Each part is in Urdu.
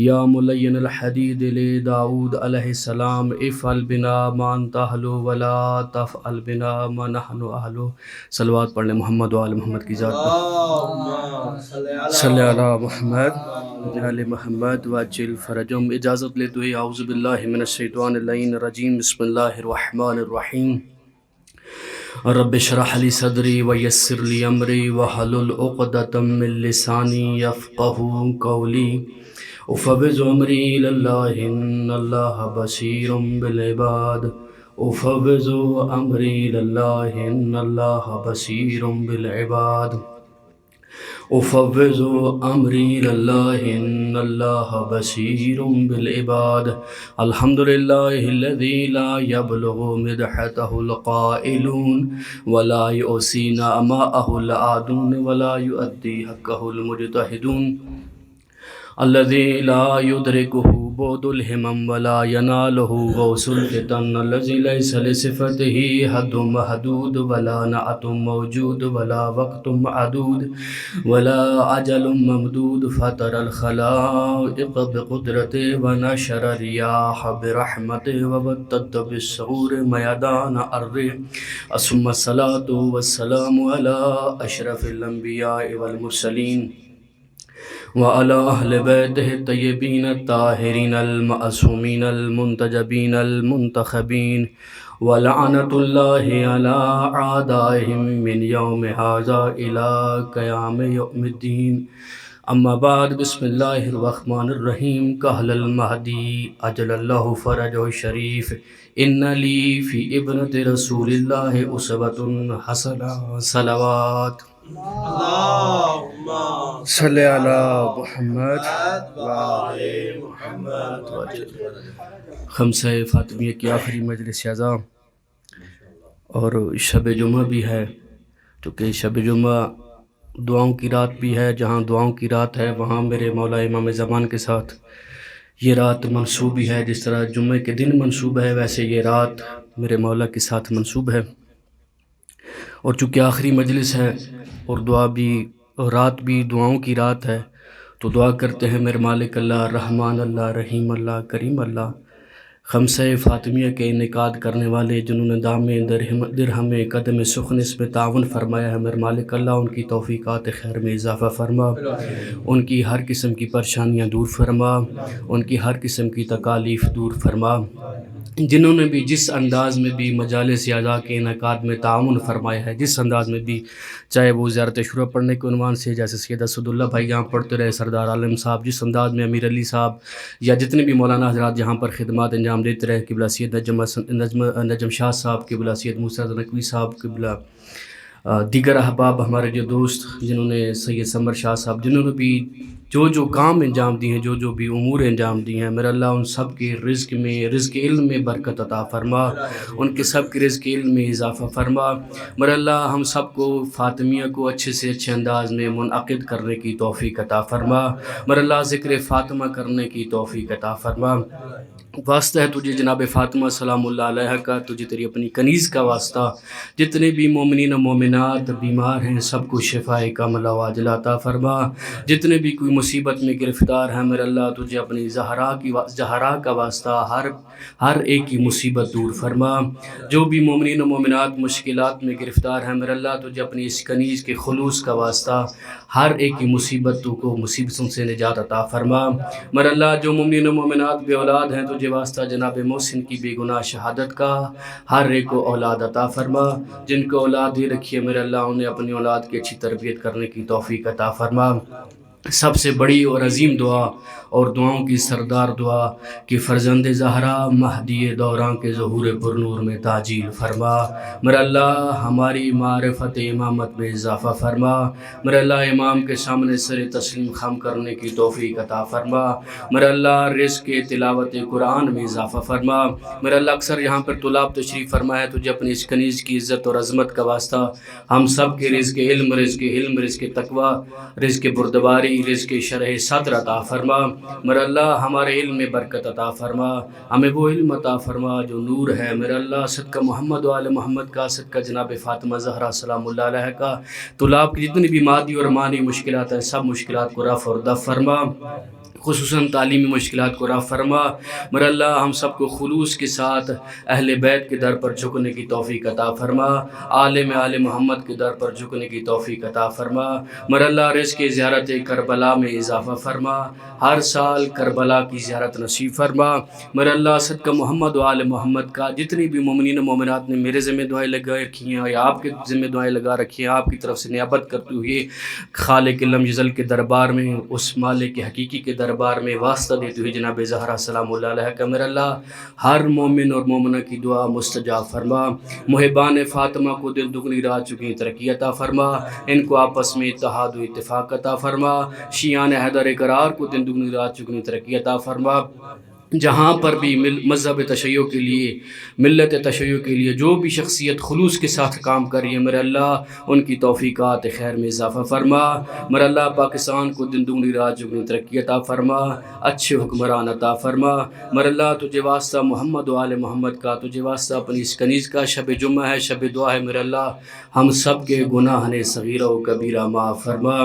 یا ملین الحدید لداود علیہ السلام افعل بنا ما انت اہلو ولا تفعل بنا ما نحن اہلو۔ صلوات پڑھ لیں محمد و آل محمد کی ذات پر، صلی علی محمد آل محمد وعجل فرجهم۔ اجازت لے تو اعوذ باللہ من الشیطان اللعین الرجیم، بسم اللہ الرحمن الرحیم۔ رب اشرح لی صدری ویسر لی امری واحلل عقدۃ من لسانی یفقہوا قولی، افوض امری الی اللہ ان اللہ بصیر بالعباد، افوض امری الی اللہ ان اللہ بصیر بالعباد، افوض امری الی اللہ ان اللہ بصیر بالعباد۔ الحمدللہ الذی لا یبلغ مدحتہ القائلون ولا یؤسی نعماءہ العادون ولا یؤدی حقہ المجتہدون، الذی لا یدرکہ بعد الہمم ولا ینالہ غوث الفتن، الذی لیس لصفتہ حد محدود ولا نعت موجود ولا وقت معدود ولا عجل ممدود، فطر الخلائق بقدرتہ ونشر الریاح برحمتہ وبدد بالسحور میدان الرح، ثم الصلاة والسلام علی اشرف الانبیاء والمرسلین وعلی اہل بیتہ الطیبین الطاہرین المعصومین المنتجبین المنتخبین، ولعنۃ اللہ علی اعدائہم من یوم ھذا الی قیام یوم الدین۔ اما بعد، بسم اللہ الرحمن الرحیم۔ کہل المہدی اجل اللہ فرجہ الشریف، ان لی فی ابنۃ رسول اللہ اسوۃ حسنہ، صلوات اللہم صلی علی محمد وآل محمد۔ خمسہ فاطمیہ کی آخری مجلس عزا اور شب جمعہ بھی ہے، چونکہ شب جمعہ دعاؤں کی رات بھی ہے، جہاں دعاؤں کی رات ہے وہاں میرے مولا امام زمان کے ساتھ یہ رات منسوب بھی ہے، جس طرح جمعہ کے دن منسوب ہے ویسے یہ رات میرے مولا کے ساتھ منسوب ہے۔ اور چونکہ آخری مجلس ہے اور دعا بھی رات بھی دعاؤں کی رات ہے، تو دعا کرتے ہیں میرے مالک اللہ رحمان اللہ رحیم اللہ کریم اللہ، خمسہ فاطمیہ کے انعقاد کرنے والے جنہوں نے دام درہم قدم سخنس میں تعاون فرمایا ہے، میرے مالک اللہ ان کی توفیقات خیر میں اضافہ فرما، ان کی ہر قسم کی پریشانیاں دور فرما، ان کی ہر قسم کی تکالیف دور فرما، جنہوں نے بھی جس انداز میں بھی مجالس اعضاء کے انعقاد میں تعاون فرمایا ہے، جس انداز میں بھی، چاہے وہ زیارت شروع پڑھنے کے عنوان سے جیسے سید اسداللہ بھائی جہاں پڑھتے رہے، سردار عالم صاحب جس انداز میں، امیر علی صاحب، یا جتنے بھی مولانا حضرات جہاں پر خدمات انجام دیتے رہے، قبلہ سید نجم شاہ صاحب، قبلہ سید موسیٰ نقوی صاحب، قبلہ دیگر احباب ہمارے جو دوست جنہوں نے، سید سمر شاہ صاحب، جنہوں نے بھی جو کام انجام دیے ہیں، جو بھی امور انجام دیے ہیں، میرا اللہ ان سب کے رزق میں، رزق علم میں برکت عطا فرما، ان کے سب کے رزق علم میں اضافہ فرما، میرا اللہ ہم سب کو فاطمیہ کو اچھے سے اچھے انداز میں منعقد کرنے کی توفیق عطا فرما، میرا اللہ ذکر فاطمہ کرنے کی توفیق عطا فرما۔ واسطہ ہے تجھے جناب فاطمہ سلام اللہ علیہ کا، تجھے تیری اپنی کنیز کا واسطہ، جتنے بھی مومنین و مومنات بیمار ہیں سب کو شفاء کاملہ وعاجلہ عطا فرما، جتنے بھی کوئی مصیبت میں گرفتار ہیں میرے اللہ تجھے اپنی زہرا کا واسطہ ہر ایک کی مصیبت دور فرما، جو بھی مومنین و مومنات مشکلات میں گرفتار ہیں میرے اللہ تجھے اپنی اس کنیز کے خلوص کا واسطہ ہر ایک کی مصیبتوں کو مصیبتوں سے نجات عطا فرما، میرے اللہ جو مومنین و مومنات بے اولاد ہیں تجھے واسطہ جناب محسن کی بے گناہ شہادت کا ہر ایک کو اولاد عطا فرما، جن کو اولاد ہی رکھی ہے میرے اللہ انہیں اپنی اولاد کی اچھی تربیت کرنے کی توفیق عطا فرما۔ سب سے بڑی اور عظیم دعا اور دعاؤں کی سردار دعا کہ فرزند زہرا مہدی دوراں کے ظہور پر نور میں تعجیل فرما، میرا اللہ ہماری معرفت امامت میں اضافہ فرما، میرا اللہ امام کے سامنے سر تسلیم خم کرنے کی توفیق عطا فرما، میرا اللہ رزق تلاوت قرآن میں اضافہ فرما، میرا اللہ اکثر یہاں پر طلاب تشریف فرمایا تجھے اپنی اس کنیز کی عزت اور عظمت کا واسطہ ہم سب کے رزق علم، رزق تقوی، رزق بردباری، رزق شرح صدر عطا فرما، میرا اللہ ہمارے علم میں برکت عطا فرما، ہمیں وہ علم عطا فرما جو نور ہے، میرا اللہ صدقہ محمد و آل محمد کا، صدقہ جناب فاطمہ زہرا سلام اللہ علیہ کا، طلاب کی جتنی بھی مادی اور معنی مشکلات ہیں سب مشکلات کو رفع اور دفع فرما، خصوصاً تعلیمی مشکلات کو رفع فرما۔ مر اللہ ہم سب کو خلوص کے ساتھ اہل بیت کے در پر جھکنے کی توفیق عطا فرما، آل محمد کے در پر جھکنے کی توفیق عطا فرما۔ مر اللہ رزق زیارت کربلا میں اضافہ فرما، ہر سال کربلا کی زیارت نصیب فرما۔ مر اللہ صدقہ محمد و آل محمد کا جتنی بھی مومنین و مومنات نے میرے ذمہ دعائیں لگا رکھی ہیں یا آپ کے ذمہ دعائیں لگا رکھی ہیں، آپ کی طرف سے نیابت کرتے ہوئے خالق لم یزل کے دربار میں، اس مالک حقیقی کے دربار میں واسطہ دیتے ہوئے جناب زہرا سلام اللہ علیہ کا میرا اللہ ہر مومن اور مومنہ کی دعا مستجاب فرما۔ محبان فاطمہ کو دل دگنی رات چکی ترقی عطا فرما، ان کو آپس میں اتحاد و اتفاق عطا فرما۔ شیعان حیدر قرار کو دل دگنی رات چکی ترقی عطا فرما۔ جہاں پر بھی مذہب تشیع کے لیے، ملت تشیع کے لیے جو بھی شخصیت خلوص کے ساتھ کام کر رہی ہے میرے اللہ ان کی توفیقات خیر میں اضافہ فرما۔ میرے اللہ پاکستان کو دن دگنی رات چگنی ترقی عطا فرما، اچھے حکمران عطا فرما۔ میرے اللہ تجھے واسطہ محمد و آل محمد کا، تجھے واسطہ اپنی اس کنیز کا، شب جمعہ ہے، شب دعا ہے میرے اللہ، ہم سب کے گناہ صغیرہ و کبیرہ معاف فرما،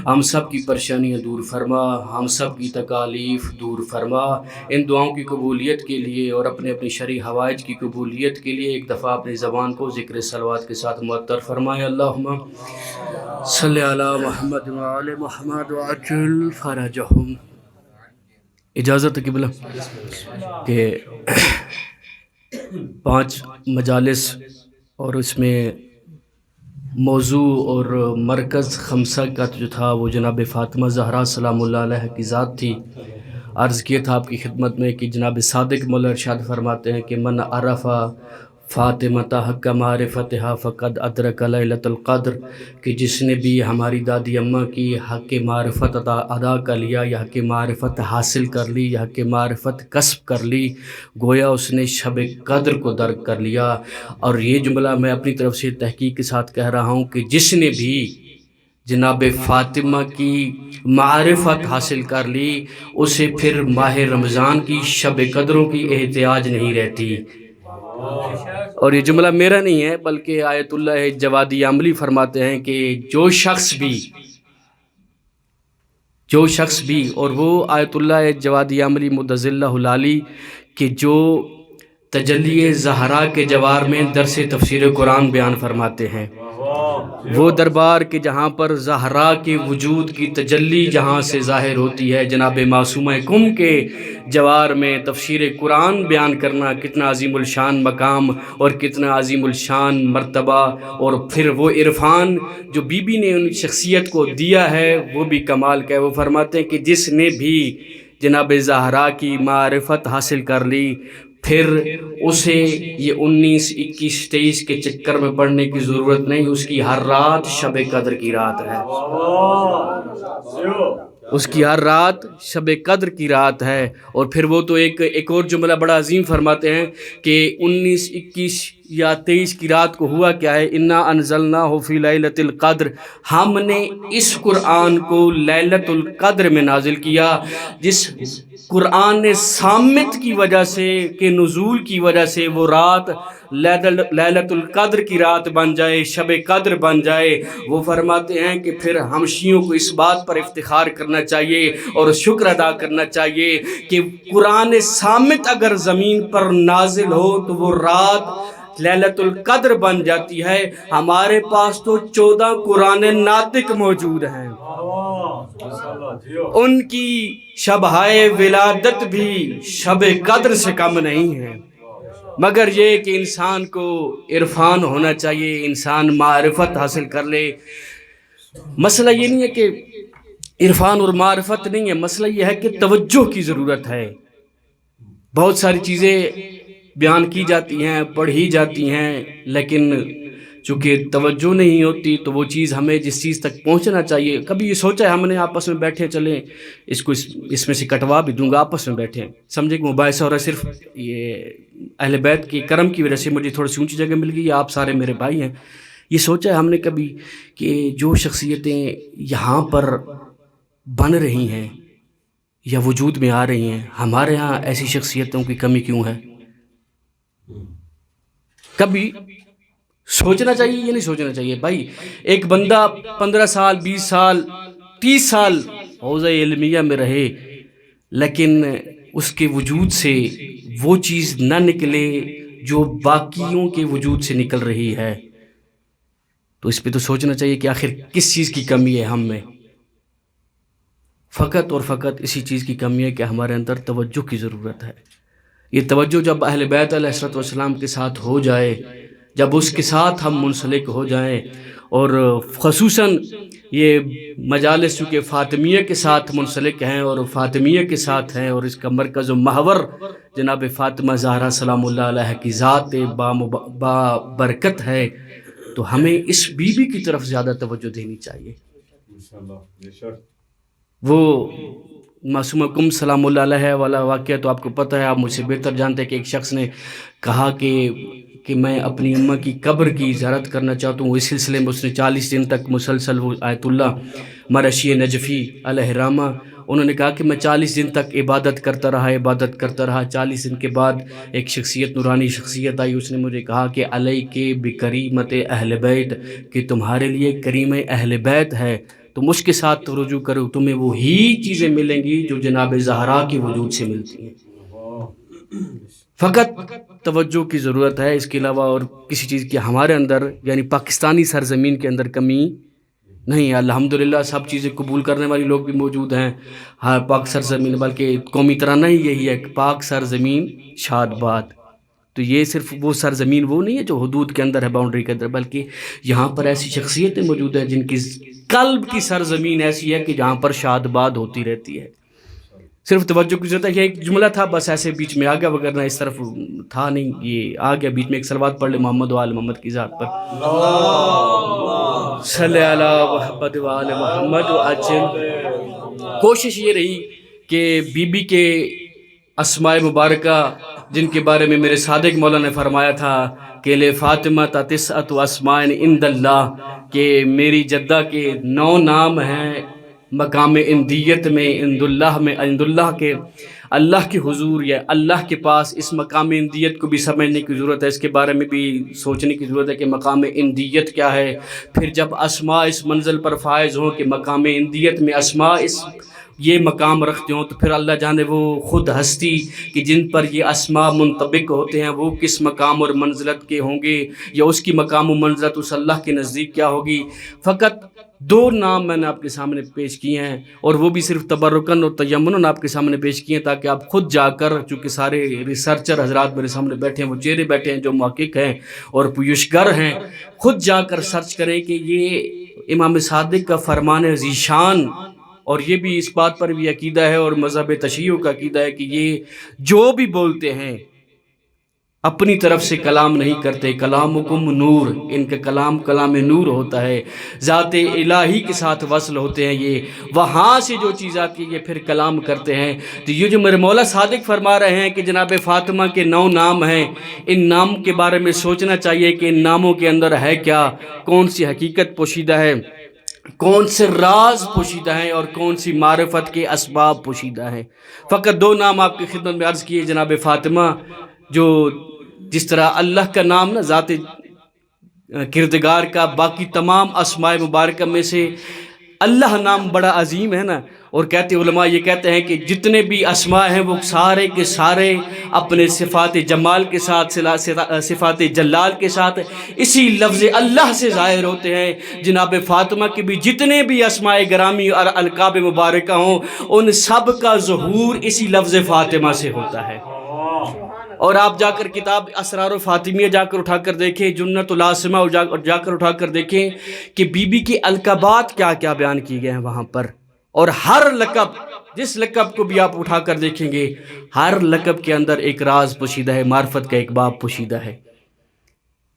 ہم سب کی پریشانیاں دور فرما، ہم سب کی تکالیف دور فرما۔ ان دعاؤں کی قبولیت کے لیے اور اپنے شرعی حوائج کی قبولیت کے لیے ایک دفعہ اپنی زبان کو ذکر صلوات کے ساتھ معطر فرمائے۔ اللہم صلی علی محمد و آل محمد وعجل فرجہم۔ اجازت ہے قبلہ کہ 5 مجالس اور اس میں موضوع اور مرکز خمسہ کا جو تھا وہ جناب فاطمہ زہرا سلام اللہ علیہ کی ذات تھی۔ عرض کیا تھا آپ کی خدمت میں کہ جناب صادق مولا ارشاد فرماتے ہیں کہ من عرف فاطمۃ حق معرفتہا فقد ادرک لیلۃ القدر، کہ جس نے بھی ہماری دادی اماں کی حق معرفت ادا کر لیا یا حق معرفت حاصل کر لی یا حق معرفت کسب کر لی، گویا اس نے شب قدر کو درک کر لیا۔ اور یہ جملہ میں اپنی طرف سے تحقیق کے ساتھ کہہ رہا ہوں کہ جس نے بھی جناب فاطمہ کی معرفت حاصل کر لی اسے پھر ماہ رمضان کی شب قدروں کی احتیاج نہیں رہتی۔ اور یہ جملہ میرا نہیں ہے بلکہ آیت اللہ جوادی عملی فرماتے ہیں کہ جو شخص بھی اور وہ آیت اللہ جوادی عملی مدظ اللہ العالی کہ جو تجلی زہرا کے جوار میں درس تفسیر قرآن بیان فرماتے ہیں، وہ دربار کے جہاں پر زہرا کے وجود کی تجلی جہاں سے ظاہر ہوتی ہے، جناب معصومہ کم کے جوار میں تفسیر قرآن بیان کرنا کتنا عظیم الشان مقام اور کتنا عظیم الشان مرتبہ، اور پھر وہ عرفان جو بی بی نے ان شخصیت کو دیا ہے وہ بھی کمال کا ہے۔ وہ فرماتے ہیں کہ جس نے بھی جناب زہرا کی معرفت حاصل کر لی پھر اسے یہ 19 21 23 کے چکر میں پڑھنے کی ضرورت نہیں، اس کی ہر رات شب قدر کی رات ہے، اس کی ہر رات شب قدر کی رات ہے۔ اور پھر وہ تو ایک اور جملہ بڑا عظیم فرماتے ہیں کہ 19 21 یا 23 کی رات کو ہوا کیا ہے، انا انزلناہ فی لیلۃ القدر، ہم نے اس قرآن کو لیلۃ القدر میں نازل کیا۔ جس قرآن صامت کی وجہ سے کہ نزول کی وجہ سے وہ رات لیلۃ القدر کی رات بن جائے، شب قدر بن جائے، وہ فرماتے ہیں کہ پھر ہم شیعوں کو اس بات پر افتخار کرنا چاہیے اور شکر ادا کرنا چاہیے کہ قرآن صامت اگر زمین پر نازل ہو تو وہ رات لیلۃ القدر بن جاتی ہے۔ ہمارے پاس تو 14 قرآن ناطق موجود ہیں، ان کی شبہائے ولادت بھی شب قدر سے کم نہیں ہے، مگر یہ کہ انسان کو عرفان ہونا چاہیے، انسان معرفت حاصل کر لے۔ مسئلہ یہ نہیں ہے کہ عرفان اور معرفت نہیں ہے، مسئلہ یہ ہے کہ توجہ کی ضرورت ہے۔ بہت ساری چیزیں بیان کی جاتی ہیں، پڑھی جاتی ہیں، لیکن چونکہ توجہ نہیں ہوتی تو وہ چیز ہمیں جس چیز تک پہنچنا چاہیے، کبھی یہ سوچا ہے ہم نے آپس میں بیٹھے چلیں اس میں سے کٹوا بھی دوں گا، آپس میں بیٹھیں، سمجھے کہ مباحثہ ہو رہا ہے، صرف یہ اہل بیت کی کرم کی وجہ سے مجھے تھوڑی سی اونچی جگہ مل گئی، آپ سارے میرے بھائی ہیں۔ یہ سوچا ہے ہم نے کبھی کہ جو شخصیتیں یہاں پر بن رہی ہیں یا وجود میں آ رہی ہیں، ہمارے ہاں ایسی شخصیتوں کی کمی کیوں ہے؟ کبھی سوچنا چاہیے یا نہیں سوچنا چاہیے؟ بھائی ایک بندہ 15 سال 20 سال 30 سال حوزہ علمیہ میں رہے، لیکن اس کے وجود سے وہ چیز نہ نکلے جو باقیوں کے وجود سے نکل رہی ہے، تو اس پہ تو سوچنا چاہیے کہ آخر کس چیز کی کمی ہے ہم میں۔ فقط اور فقط اسی چیز کی کمی ہے کہ ہمارے اندر توجہ کی ضرورت ہے۔ یہ توجہ جب اہل بیت علیہ السلام کے ساتھ ہو جائے، جب اس کے ساتھ ہم منسلک ہو جائیں، اور خصوصاً یہ مجالس چونکہ فاطمیہ کے ساتھ منسلک ہیں اور فاطمیہ کے ساتھ ہیں، اور اس کا مرکز و محور جناب فاطمہ زہرا سلام اللہ علیہ کی ذات با برکت ہے، تو ہمیں اس بی بی کی طرف زیادہ توجہ دینی چاہیے۔ وہ معصومہ کم سلام اللہ علیہ والا واقعہ تو آپ کو پتہ ہے، آپ مجھ سے بہتر جانتے ہیں کہ ایک شخص نے کہا کہ میں اپنی اماں کی قبر کی زیارت کرنا چاہتا ہوں۔ اس سلسلے میں اس نے 40 دن تک مسلسل وہ آیت اللہ مرشی نجفی علیہ رحمہ، انہوں نے کہا کہ میں 40 دن تک عبادت کرتا رہا۔ 40 دن کے بعد ایک شخصیت، نورانی شخصیت آئی، اس نے مجھے کہا کہ علیک بکریمت اہل بیت، کہ تمہارے لیے کریم اہل بیت ہے، تم اس کے ساتھ رجوع کرو، تمہیں وہی چیزیں ملیں گی جو جناب زہرا کے وجود سے ملتی ہیں۔ فقط توجہ کی ضرورت ہے، اس کے علاوہ اور کسی چیز کی ہمارے اندر یعنی پاکستانی سرزمین کے اندر کمی نہیں ہے۔ الحمدللہ سب چیزیں قبول کرنے والی لوگ بھی موجود ہیں، ہر پاک سرزمین، بلکہ قومی ترانہ ہی یہی ہے کہ پاک سرزمین شاد باد۔ تو یہ صرف وہ سرزمین وہ نہیں ہے جو حدود کے اندر ہے، باؤنڈری کے اندر، بلکہ یہاں پر ایسی شخصیتیں موجود ہیں جن کی قلب کی سرزمین ایسی ہے کہ جہاں پر شاد باد ہوتی رہتی ہے۔ صرف توجہ کی ضرورت ہے۔ یہ ایک جملہ تھا بس ایسے بیچ میں آ گیا، وغیرہ اس طرف تھا نہیں، یہ آ گیا بیچ میں۔ ایک صلوات پڑھ لے محمد و آل محمد کی ذات پر، صلی علی محمد و آل محمد و عجل۔ کوشش یہ رہی کہ بی بی کے اسماء مبارکہ جن کے بارے میں میرے صادق مولا نے فرمایا تھا کہ لے فاطمہ تسعۃ اسماء عند اللہ، کہ میری جدہ کے 9 نام ہیں مقام اندیت میں، عند اللہ کے اللہ کے حضور یا اللہ کے پاس۔ اس مقام اندیت کو بھی سمجھنے کی ضرورت ہے، اس کے بارے میں بھی سوچنے کی ضرورت ہے کہ مقام اندیت کیا ہے۔ پھر جب اسماء اس منزل پر فائز ہوں کہ مقام اندیت میں اسماء یہ مقام رکھتے ہوں، تو پھر اللہ جانے وہ خود ہستی کہ جن پر یہ اسماء منطبق ہوتے ہیں وہ کس مقام اور منزلت کے ہوں گے، یا اس کی مقام و منزلت اس اللہ کے نزدیک کیا ہوگی۔ فقط 2 نام میں نے آپ کے سامنے پیش کیے ہیں، اور وہ بھی صرف تبرکن اور تیمنن آپ کے سامنے پیش کیے ہیں، تاکہ آپ خود جا کر، چونکہ سارے ریسرچر حضرات میرے سامنے بیٹھے ہیں، وہ چہرے بیٹھے ہیں جو محقق ہیں اور پویشگر ہیں، خود جا کر سرچ کریں کہ یہ امام صادق کا فرمان ذیشان، اور یہ بھی اس بات پر بھی عقیدہ ہے اور مذہب تشیع کا عقیدہ ہے کہ یہ جو بھی بولتے ہیں اپنی طرف سے کلام نہیں کرتے، کلامکم نور، ان کا کلام نور ہوتا ہے، ذات الہی کے ساتھ وصل ہوتے ہیں، یہ وہاں سے جو چیز آتی ہے یہ پھر کلام کرتے ہیں۔ تو یہ جو میرے مولا صادق فرما رہے ہیں کہ جناب فاطمہ کے 9 نام ہیں، ان نام کے بارے میں سوچنا چاہیے کہ ان ناموں کے اندر ہے کیا، کون سی حقیقت پوشیدہ ہے، کون سے راز پوشیدہ ہیں، اور کون سی معرفت کے اسباب پوشیدہ ہیں۔ فقط 2 نام آپ کی خدمت میں عرض کیے جناب فاطمہ، جو جس طرح اللہ کا نام نا ذات کردگار کا باقی تمام اسماء مبارکہ میں سے اللہ نام بڑا عظیم ہے نا، اور کہتے علماء یہ کہتے ہیں کہ جتنے بھی اسماء ہیں وہ سارے کے سارے اپنے صفات جمال کے ساتھ، صفات جلال کے ساتھ اسی لفظ اللہ سے ظاہر ہوتے ہیں۔ جناب فاطمہ کے بھی جتنے بھی اسماء گرامی اور القاب مبارکہ ہوں، ان سب کا ظہور اسی لفظ فاطمہ سے ہوتا ہے۔ اور آپ جا کر کتاب اسرار و فاطمیہ جا کر اٹھا کر دیکھیں، جنت العاصمہ جا کر اٹھا کر دیکھیں کہ بی بی کے القابات کیا کیا بیان کیے گئے ہیں وہاں پر، اور ہر لقب، جس لقب کو بھی آپ اٹھا کر دیکھیں گے، ہر لقب کے اندر ایک راز پوشیدہ ہے، معرفت کا ایک باب پوشیدہ ہے۔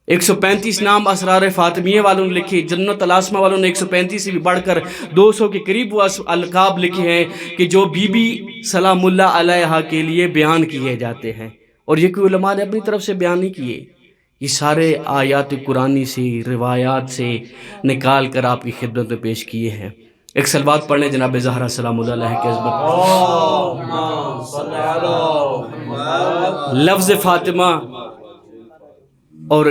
135 نام اسرار فاطمیہ والوں نے لکھے، جنت العاصمہ والوں نے 135 سے بھی بڑھ کر 200 کے قریب وہ القاب لکھے ہیں کہ جو بی بی سلام اللہ علیہا کے لیے بیان کیے جاتے ہیں، اور یہ کوئی علماء نے اپنی طرف سے بیان نہیں کیے، یہ سارے آیات قرآنی سے، روایات سے نکال کر آپ کی خدمت میں پیش کیے ہیں۔ ایک صلوات پڑھ لیں جناب زہرا سلام اللہ علیہ کے عظمت پر۔ لفظ فاطمہ اور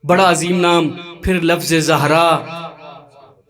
بڑا عظیم نام، پھر لفظ زہرا،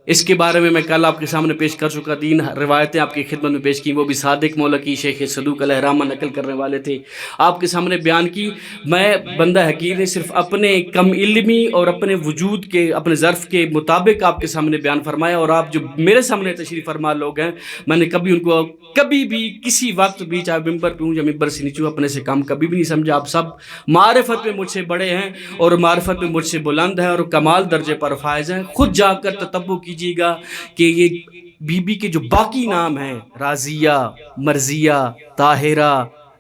اس کے بارے میں کل آپ کے سامنے پیش کر چکا، 3 روایتیں آپ کی خدمت میں پیش کی، وہ بھی صادق مولا کی شیخ صدوق علیہ رحمہ نقل کرنے والے تھے، آپ کے سامنے بیان کی۔ میں بندہ حقیر نے صرف اپنے کم علمی اور اپنے وجود کے اپنے ظرف کے مطابق آپ کے سامنے بیان فرمایا، اور آپ جو میرے سامنے تشریف فرما لوگ ہیں، میں نے کبھی ان کو کبھی بھی کسی وقت بھی، چاہے ممبر پہ ہوں یا ممبر سے نیچے ہوں، اپنے سے کم کبھی بھی نہیں سمجھا۔ آپ سب معرفت میں مجھ سے بڑے ہیں اور معرفت میں مجھ سے بلند ہیں اور کمال درجے پر فائز ہیں۔ خود جا کر تتبع کیجیے گا کہ یہ بی بی کے جو باقی نام ہیں، راضیہ، مرضیہ، طاہرہ،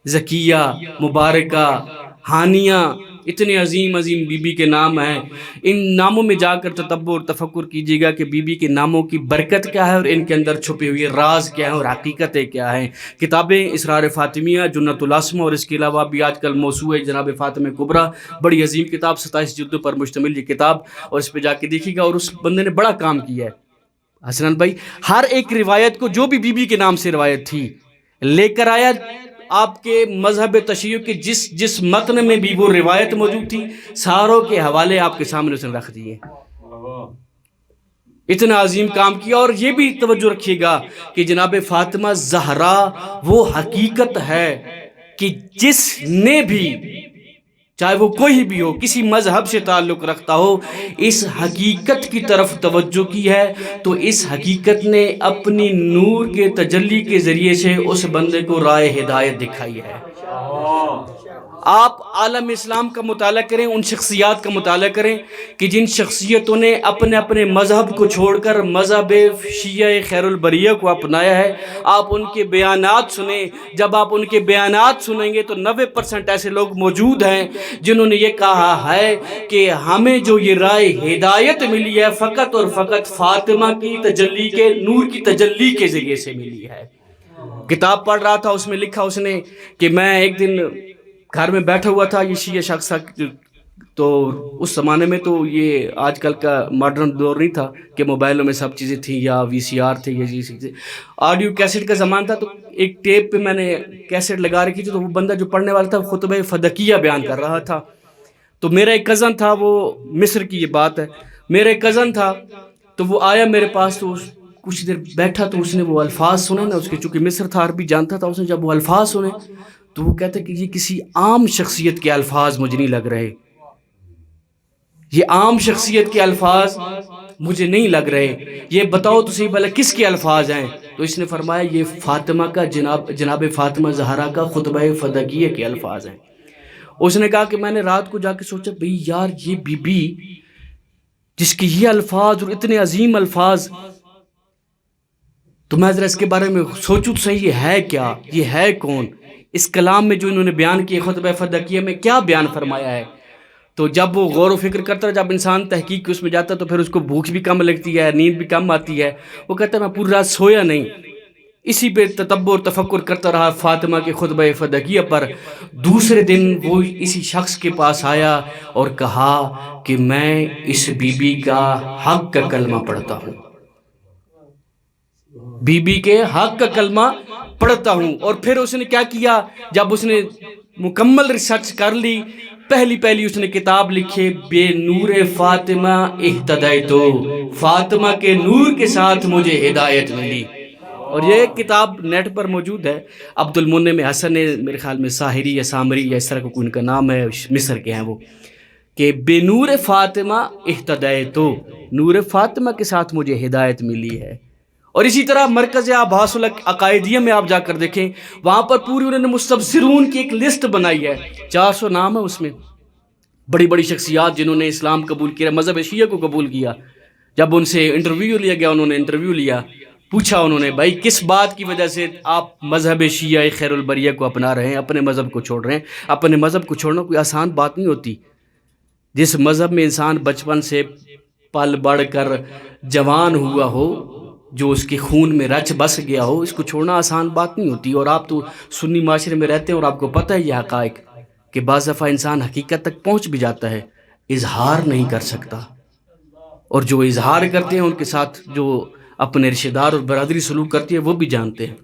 زکیہ، مبارکہ، ہانیہ، اتنے عظیم عظیم بی بی کے نام ہیں، ان ناموں میں جا کر تتبع اور تفکر کیجیے گا کہ بی بی کے ناموں کی برکت کیا ہے اور ان کے اندر چھپے ہوئے راز کیا ہیں اور حقیقتیں کیا ہیں۔ کتابیں اسرار فاطمیہ، جنت الاسما، اور اس کے علاوہ بھی آج کل موسوعہ جناب فاطمہ کبریٰ، بڑی عظیم کتاب، 27 جلدوں پر مشتمل یہ کتاب، اور اس پہ جا کے دیکھیے گا۔ اور اس بندے نے بڑا کام کیا ہے حسنان بھائی، ہر ایک روایت کو جو بھی بی بی کے نام سے روایت تھی لے کر آیا، آپ کے مذہب تشیع کے جس متن میں بھی وہ روایت موجود تھی، ساروں کے حوالے آپ کے سامنے اس نے رکھ دیے۔ اتنا عظیم کام کیا۔ اور یہ بھی توجہ رکھیے گا کہ جناب فاطمہ زہرا وہ حقیقت ہے کہ جس نے بھی، چاہے وہ کوئی بھی ہو، کسی مذہب سے تعلق رکھتا ہو، اس حقیقت کی طرف توجہ کی ہے تو اس حقیقت نے اپنی نور کے تجلی کے ذریعے سے اس بندے کو راہ ہدایت دکھائی ہے۔ آپ عالم اسلام کا مطالعہ کریں، ان شخصیات کا مطالعہ کریں کہ جن شخصیتوں نے اپنے اپنے مذہب کو چھوڑ کر مذہب شیعہ خیر البریہ کو اپنایا ہے۔ آپ ان کے بیانات سنیں، جب آپ ان کے بیانات سنیں گے تو 90% ایسے لوگ موجود ہیں جنہوں نے یہ کہا ہے کہ ہمیں جو یہ راہ ہدایت ملی ہے فقط اور فقط فاطمہ کی تجلی کے نور کی تجلی کے ذریعے سے ملی ہے۔ کتاب پڑھ رہا تھا، اس میں لکھا اس نے کہ میں ایک دن گھر میں بیٹھا ہوا تھا، یہ شیعہ شخص تھا، تو اس زمانے میں تو یہ آج کل کا ماڈرن دور نہیں تھا کہ موبائلوں میں سب چیزیں تھیں یا VCR تھے یا چیزیں، آڈیو کیسٹ کا زمانہ تھا۔ تو ایک ٹیپ پہ میں نے کیسٹ لگا رکھی تھی، تو وہ بندہ جو پڑھنے والا تھا خطبہ فدقیہ بیان کر رہا تھا۔ تو میرا ایک کزن تھا، وہ مصر کی یہ بات ہے، میرا ایک کزن تھا، تو وہ آیا میرے پاس، تو کچھ دیر بیٹھا تو اس نے وہ الفاظ سنے نا، اس کے چونکہ مصر تھا، عربی جانتا تھا، اس نے جب وہ الفاظ سنے تو وہ کہتا ہے کہ یہ کسی عام شخصیت کے الفاظ مجھے نہیں لگ رہے، یہ عام شخصیت کے الفاظ مجھے نہیں لگ رہے، یہ بتاؤ تو صحیح بھلا کس کے الفاظ ہیں؟ تو اس نے فرمایا یہ فاطمہ کا جناب فاطمہ زہرا کا خطبہ فدقیہ کے الفاظ ہیں۔ اس نے کہا کہ میں نے رات کو جا کے سوچا بھئی یار یہ بی بی جس کے یہ الفاظ اور اتنے عظیم الفاظ، تو میں ذرا اس کے بارے میں سوچوں تو صحیح یہ ہے کیا، یہ ہے کون، اس کلام میں جو انہوں نے بیان کیے خطبہ فدقیہ میں کیا بیان فرمایا ہے۔ تو جب وہ غور و فکر کرتا ہے، جب انسان تحقیق اس میں جاتا ہے تو پھر اس کو بھوک بھی کم لگتی ہے، نیند بھی کم آتی ہے۔ وہ کہتا ہے میں پوری رات سویا نہیں، اسی پہ تتبع اور تفکر کرتا رہا فاطمہ کے خطبہ فدقیہ پر۔ دوسرے دن وہ اسی شخص کے پاس آیا اور کہا کہ میں اس بی بی کا حق کا کلمہ پڑھتا ہوں، بی بی کے حق کا کلمہ پڑھتا ہوں۔ اور پھر اس نے کیا کیا، جب اس نے مکمل ریسرچ کر لی، پہلی اس نے کتاب لکھی، بے نور فاطمہ اہتدیتو، فاطمہ کے نور کے ساتھ مجھے ہدایت ملی۔ اور یہ کتاب نیٹ پر موجود ہے، عبد المنعم حسن، میرے خیال میں ساحری یا سامری یا اس طرح کا کوئی ان کا نام ہے، مصر کے ہیں وہ، کہ بے نور فاطمہ اہتدیتو، نور فاطمہ کے ساتھ مجھے ہدایت ملی ہے۔ اور اسی طرح مرکز آبھاس العقائدیہ میں آپ جا کر دیکھیں، وہاں پر پوری انہوں نے مستبصرون کی ایک لسٹ بنائی ہے، 400 نام ہے اس میں، بڑی بڑی شخصیات جنہوں نے اسلام قبول کیا، مذہب شیعہ کو قبول کیا۔ جب ان سے انٹرویو لیا گیا، انہوں نے انٹرویو لیا، پوچھا انہوں نے بھائی کس بات کی وجہ سے آپ مذہب شیعہ خیر البریہ کو اپنا رہے ہیں، اپنے مذہب کو چھوڑ رہے ہیں۔ اپنے مذہب کو چھوڑنا کوئی آسان بات نہیں ہوتی، جس مذہب میں انسان بچپن سے پل بڑھ کر جوان ہوا ہو، جو اس کے خون میں رچ بس گیا ہو، اس کو چھوڑنا آسان بات نہیں ہوتی۔ اور آپ تو سنی معاشرے میں رہتے ہیں اور آپ کو پتہ ہے یہ حقائق کہ بعض دفعہ انسان حقیقت تک پہنچ بھی جاتا ہے، اظہار نہیں کر سکتا، اور جو اظہار کرتے ہیں ان کے ساتھ جو اپنے رشتہ دار اور برادری سلوک کرتی ہے وہ بھی جانتے ہیں۔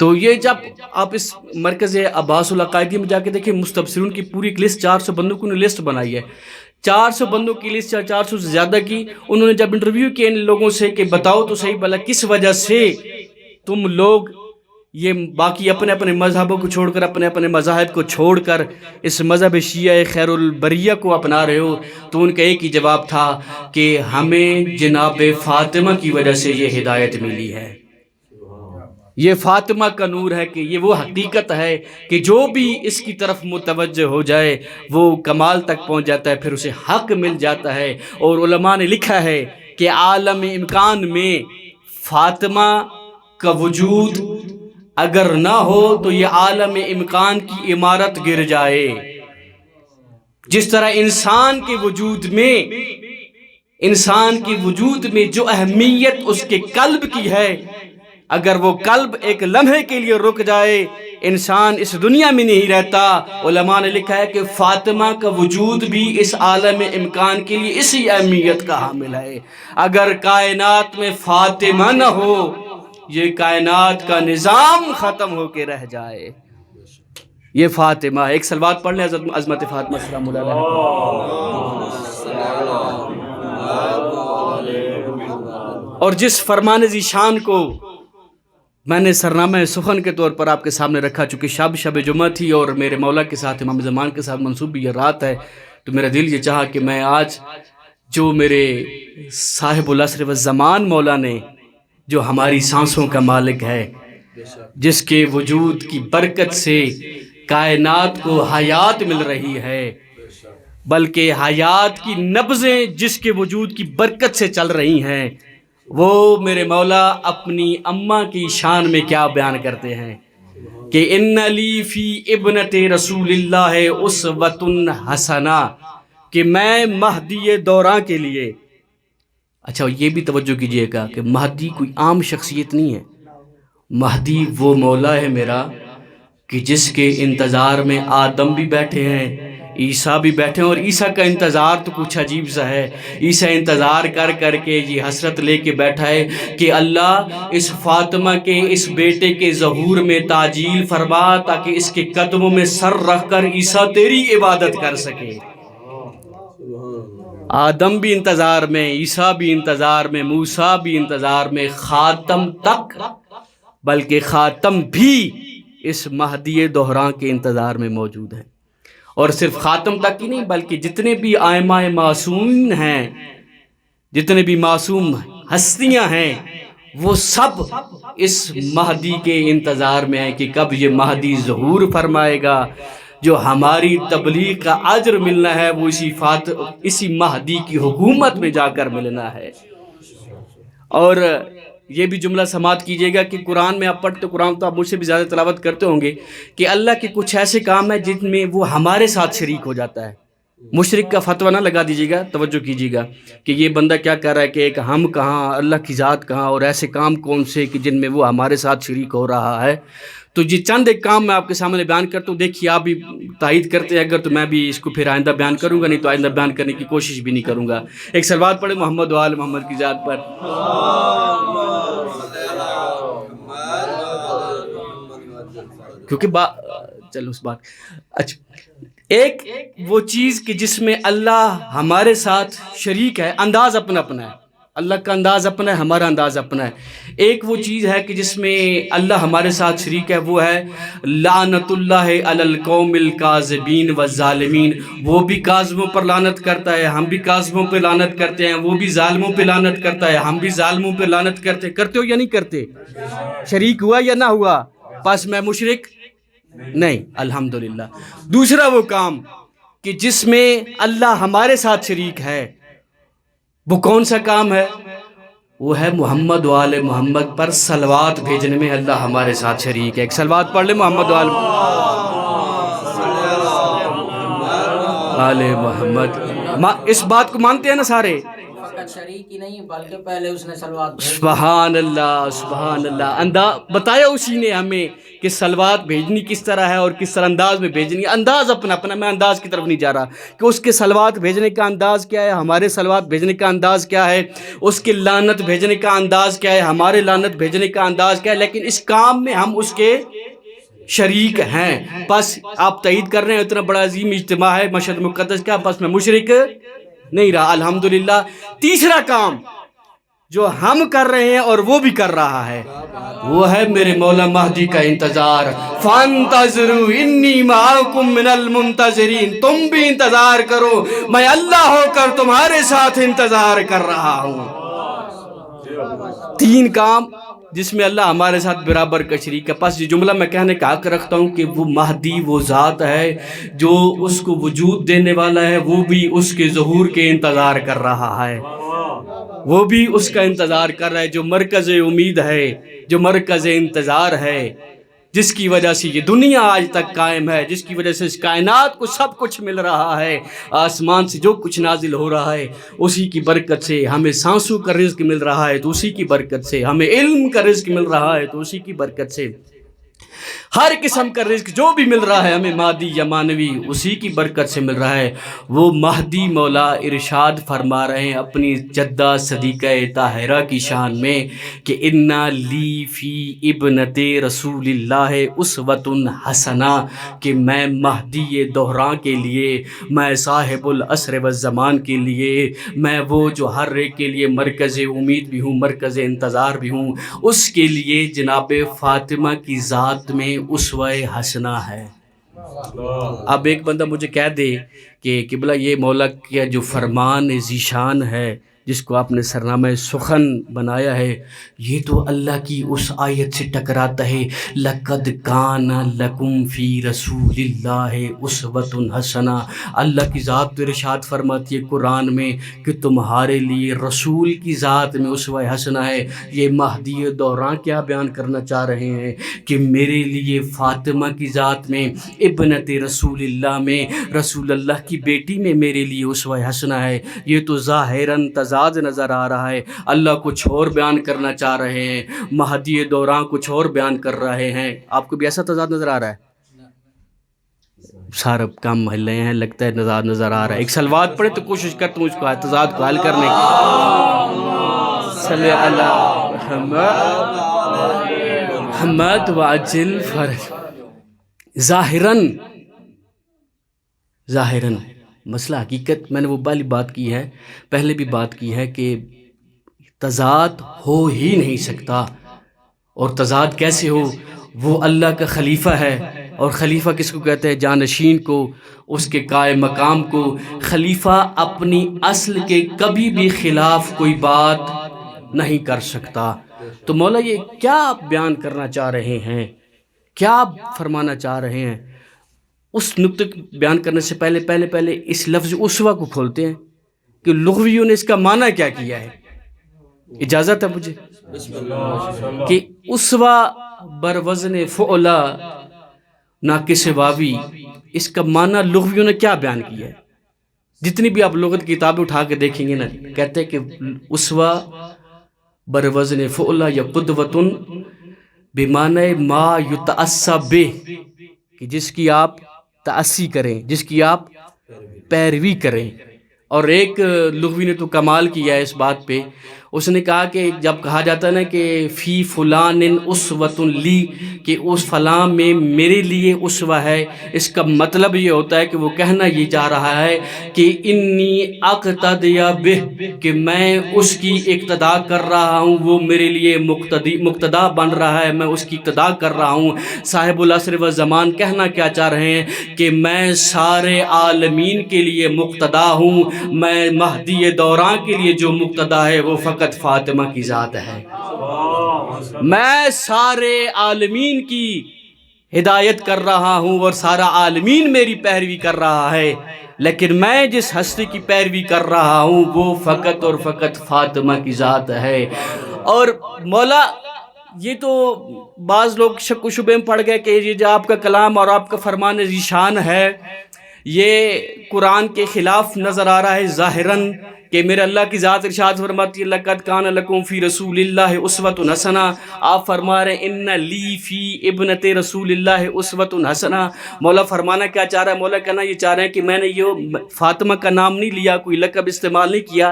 تو یہ جب آپ اس مرکز آبھاس العقائدیہ میں جا کے دیکھیں، مستبصرون کی پوری ایک لسٹ، 400 بندوں کو نے لسٹ بنائی ہے 400 بندوں کی لسٹ 400 سے زیادہ کی. انہوں نے جب انٹرویو کیا ان لوگوں سے کہ بتاؤ تو صحیح بھلا کس وجہ سے تم لوگ یہ باقی اپنے اپنے مذہبوں کو چھوڑ کر اپنے اپنے مذاہب کو چھوڑ کر اس مذہب شیعہ خیر البریہ کو اپنا رہے ہو، تو ان کا ایک ہی جواب تھا کہ ہمیں جناب فاطمہ کی وجہ سے یہ ہدایت ملی ہے. یہ فاطمہ کا نور ہے کہ یہ وہ حقیقت ہے کہ جو بھی اس کی طرف متوجہ ہو جائے وہ کمال تک پہنچ جاتا ہے، پھر اسے حق مل جاتا ہے. اور علماء نے لکھا ہے کہ عالم امکان میں فاطمہ کا وجود اگر نہ ہو تو یہ عالم امکان کی عمارت گر جائے. جس طرح انسان کے وجود میں جو اہمیت اس کے قلب کی ہے، اگر وہ قلب ایک لمحے کے لیے رک جائے انسان اس دنیا میں نہیں رہتا. علماء نے لکھا ہے کہ فاطمہ کا وجود بھی اس عالم امکان کے لیے اسی اہمیت کا حامل ہے. اگر کائنات میں فاطمہ نہ ہو یہ کائنات کا نظام ختم ہو کے رہ جائے. یہ فاطمہ. ایک صلوات پڑھ لیں عظمت فاطمہ سلام اللہ علیہ. اور جس فرمان ذی شان کو میں نے سرنامہ سخن کے طور پر آپ کے سامنے رکھا، چونکہ شب جمعہ تھی اور میرے مولا کے ساتھ امام زمان کے ساتھ منسوب بھی یہ رات ہے، تو میرا دل یہ چاہا کہ میں آج جو میرے صاحب العصر والزمان مولا نے، جو ہماری سانسوں کا مالک ہے، جس کے وجود کی برکت سے کائنات کو حیات مل رہی ہے، بلکہ حیات کی نبضیں جس کے وجود کی برکت سے چل رہی ہیں، وہ میرے مولا اپنی اماں کی شان میں کیا بیان کرتے ہیں کہ ان لی فی ابنت رسول اللہ اسوۃ حسنہ، کہ میں مہدی دوراں کے لیے. اچھا یہ بھی توجہ کیجئے گا کہ مہدی کوئی عام شخصیت نہیں ہے. مہدی وہ مولا ہے میرا کہ جس کے انتظار میں آدم بھی بیٹھے ہیں، عیسیٰ بھی بیٹھے ہیں، اور عیسیٰ کا انتظار تو کچھ عجیب سا ہے. عیسیٰ انتظار کر کر کے یہ حسرت لے کے بیٹھا ہے کہ اللہ اس فاطمہ کے اس بیٹے کے ظہور میں تعجیل فرما تاکہ اس کے قدموں میں سر رکھ کر عیسیٰ تیری عبادت کر سکے. آدم بھی انتظار میں، عیسیٰ بھی انتظار میں، موسیٰ بھی انتظار میں، خاتم تک، بلکہ خاتم بھی اس مہدی دہراں کے انتظار میں موجود ہے. اور صرف خاتم تک ہی نہیں بلکہ جتنے بھی ائمہ معصومین ہیں، جتنے بھی معصوم ہستیاں ہیں، وہ سب اس مہدی کے انتظار میں ہیں کہ کب یہ مہدی ظہور فرمائے گا. جو ہماری تبلیغ کا اجر ملنا ہے وہ اسی مہدی کی حکومت میں جا کر ملنا ہے. اور یہ بھی جملہ سماعت کیجئے گا کہ قرآن میں آپ پڑھتے، قرآن تو آپ مجھ سے بھی زیادہ تلاوت کرتے ہوں گے، کہ اللہ کے کچھ ایسے کام ہیں جن میں وہ ہمارے ساتھ شریک ہو جاتا ہے. مشرک کا فتویٰ نہ لگا دیجیے گا، توجہ کیجیے گا کہ یہ بندہ کیا کر رہا ہے کہ ایک ہم کہاں، اللہ کی ذات کہاں، اور ایسے کام کون سے کہ جن میں وہ ہمارے ساتھ شریک ہو رہا ہے. تو یہ چند ایک کام میں آپ کے سامنے بیان کرتا ہوں، دیکھیے آپ بھی تائید کرتے ہیں اگر تو میں بھی اس کو پھر آئندہ بیان کروں گا، نہیں تو آئندہ بیان کرنے کی کوشش بھی نہیں کروں گا. ایک صلوات پڑھیں محمد و آل محمد کی ذات پر. کیونکہ چلو اس بات اچھا، ایک وہ چیز کہ جس میں اللہ ہمارے ساتھ شریک ہے، انداز اپنا اپنا ہے، اللہ کا انداز اپنا ہے، ہمارا انداز اپنا ہے. ایک وہ چیز ہے کہ جس میں اللہ ہمارے ساتھ شریک ہے، وہ ہے لعنت اللہ علی القوم الکاذبین والظالمین. وہ بھی کاذبوں پر لعنت کرتا ہے، ہم بھی کاذبوں پہ لعنت کرتے ہیں. وہ بھی ظالموں پہ لعنت کرتا ہے، ہم بھی ظالموں پہ لعنت کرتے ہو یا نہیں کرتے؟ شریک ہوا یا نہ ہوا؟ پس میں مشرک نہیں، الحمدللہ. دوسرا وہ کام کہ جس میں اللہ ہمارے ساتھ شریک ہے، وہ کون سا کام ہے؟ وہ ہے محمد و آل محمد پر صلوات بھیجنے میں اللہ ہمارے ساتھ شریک ہے. ایک صلوات پڑھ لیں محمد و آل محمد. اس بات کو مانتے ہیں نا سارے؟ شریک ہی نہیں بلکہ پہلے اس نے صلوات. سبحان اللہ سبحان اللہ. بتایا اسی نے ہمیں کہ صلوات بھیجنی کس طرح ہے اور کس طرح انداز میں بھیجنی ہے. انداز اپنا اپنا، میں انداز کی طرف نہیں جا رہا کہ اس کے صلوات بھیجنے کا انداز کیا ہے، ہمارے صلوات بھیجنے کا انداز کیا ہے، اس کے لعنت بھیجنے کا انداز کیا ہے، ہمارے لعنت بھیجنے کا انداز کیا ہے. لیکن اس کام میں ہم اس کے شریک ہیں. بس آپ تائید کر رہے ہیں اتنا بڑا عظیم اجتماع ہے مشہد مقدس کا، بس میں مشرک نہیں رہا الحمدللہ. تیسرا کام جو ہم کر رہے ہیں اور وہ بھی کر رہا ہے وہ ہے میرے مولا مہدی کا انتظار. فانتظروا انی معاکم من المنتظرین، تم بھی انتظار کرو، میں اللہ ہو کر تمہارے ساتھ انتظار کر رہا ہوں. 3 کام جس میں اللہ ہمارے ساتھ برابر کا شریک ہے. پس یہ جملہ میں کہنے کا حق رکھتا ہوں کہ وہ مہدی وہ ذات ہے جو اس کو وجود دینے والا ہے، وہ بھی اس کے ظہور کے انتظار کر رہا ہے، وہ بھی اس کا انتظار کر رہا ہے، جو مرکز امید ہے، جو مرکز انتظار ہے، جس کی وجہ سے یہ دنیا آج تک قائم ہے، جس کی وجہ سے اس کائنات کو سب کچھ مل رہا ہے. آسمان سے جو کچھ نازل ہو رہا ہے اسی کی برکت سے ہمیں سانسوں کا رزق مل رہا ہے، تو اسی کی برکت سے ہمیں علم کا رزق مل رہا ہے، تو اسی کی برکت سے ہر قسم کا رزق جو بھی مل رہا ہے ہمیں مادی یا معنوی اسی کی برکت سے مل رہا ہے. وہ مہدی مولا ارشاد فرما رہے ہیں اپنی جدہ صدیقہ طاہرہ کی شان میں کہ انا لی فی ابنت رسول اللہ اسوۃ حسنہ، کہ میں مہدی دہراں کے لیے، میں صاحب العصر والزمان کے لیے، میں وہ جو ہر ایک کے لیے مرکز امید بھی ہوں، مرکز انتظار بھی ہوں، اس کے لیے جناب فاطمہ کی ذات میں اسوہ حسنہ ہے. اب ایک بندہ مجھے کہہ دے کہ قبلہ یہ مولا کا جو فرمان ذیشان ہے جس کو آپ نے سرنامہ سخن بنایا ہے، یہ تو اللہ کی اس آیت سے ٹکراتا ہے لَقَدْ كَانَ لَكُمْ فِي رَسُولِ اللَّهِ أُسْوَةٌ حَسَنَةٌ. اللہ کی ذات تو ارشاد فرماتی ہے قرآن میں کہ تمہارے لیے رسول کی ذات میں اسوہ حسنہ ہے. یہ مہدی دوران کیا بیان کرنا چاہ رہے ہیں کہ میرے لیے فاطمہ کی ذات میں، ابنت رسول اللہ میں، رسول اللہ کی بیٹی میں میرے لیے اسوہ حسنہ ہے. یہ تو ظاہراً تضاد نظر آ رہا ہے. اللہ کچھ اور بیان کرنا چاہ رہے ہیں، مہدی دوران کچھ اور بیان کر رہے ہیں. آپ کو بھی ایسا تضاد نظر آ رہا ہے؟ سارا کام محل رہے ہیں، لگتا ہے تضاد نظر آ رہا ہے. ایک سلوات پڑھے تو کوشش کرتا ہوں اس کو تضاد کو حل کرنے کی. صلی اللہ محمد وعجل فرج. ظاہراً مسئلہ حقیقت میں نے وہ والی بات کی ہے، پہلے بھی بات کی ہے کہ تضاد ہو ہی نہیں سکتا. اور تضاد کیسے ہو؟ وہ اللہ کا خلیفہ ہے، اور خلیفہ کس کو کہتے ہیں؟ جانشین کو، اس کے قائم مقام کو. خلیفہ اپنی اصل کے کبھی بھی خلاف کوئی بات نہیں کر سکتا. تو مولا یہ کیا آپ بیان کرنا چاہ رہے ہیں، کیا آپ فرمانا چاہ رہے ہیں؟ اس نقطے کو بیان کرنے سے پہلے اس لفظ اسوہ کو کھولتے ہیں کہ لغویوں نے اس کا معنی کیا کیا ہے. اجازت ہے مجھے کہ اسوہ بروزن فعلا ناقص واوی، اس کا معنی لغویوں نے کیا بیان کیا ہے؟ جتنی بھی آپ لغت کی کتابیں اٹھا کے دیکھیں گے نا، کہتے ہیں کہ اسوہ بروزن فعلا یا قدوۃ بمعنی ما یتأسی بہ، کہ جس کی آپ تأسی کریں، جس کی آپ پیروی کریں. اور ایک لغوی نے تو کمال کیا ہے اس بات پہ، اس نے کہا کہ جب کہا جاتا ہے نا کہ فی فلان اسوۃ لی، کہ اس فلاں میں میرے لیے اسوہ ہے، اس کا مطلب یہ ہوتا ہے کہ وہ کہنا یہ چاہ رہا ہے کہ انی اقتدی بہ، کہ میں اس کی اقتدا کر رہا ہوں، وہ میرے لیے مقتدا بن رہا ہے، میں اس کی اقتدا کر رہا ہوں. صاحب العصر والزمان کہنا کیا چاہ رہے ہیں کہ میں سارے عالمین کے لیے مقتدا ہوں، میں مہدی دوران کے لیے جو مقتدا ہے وہ فقط فاطمہ کی ذات ہے. میں سارے عالمین کی ہدایت کر رہا ہوں اور سارا عالمین میری پیروی کر رہا ہے، لیکن میں جس ہستی کی پیروی کر رہا ہوں وہ فقط اور فقط فاطمہ کی ذات ہے. اور مولا یہ تو بعض لوگ شک و شبے میں پڑ گئے کہ یہ جو آپ کا کلام اور آپ کا فرمان ذیشان ہے یہ قرآن کے خلاف نظر آ رہا ہے ظاہراً، کہ میرے اللہ کی ذات ارشاد فرماتی ہے لقد کان لکم فی رسول اللہ اسوۃ حسنہ. آپ فرما رہے ہیں ان لی فی ابنت رسول اللہ اسوۃ حسنہ. مولا فرمانا کیا چاہ رہا ہے؟ مولا کہنا یہ چاہ رہے ہیں کہ میں نے یہ فاطمہ کا نام نہیں لیا، کوئی لقب استعمال نہیں کیا،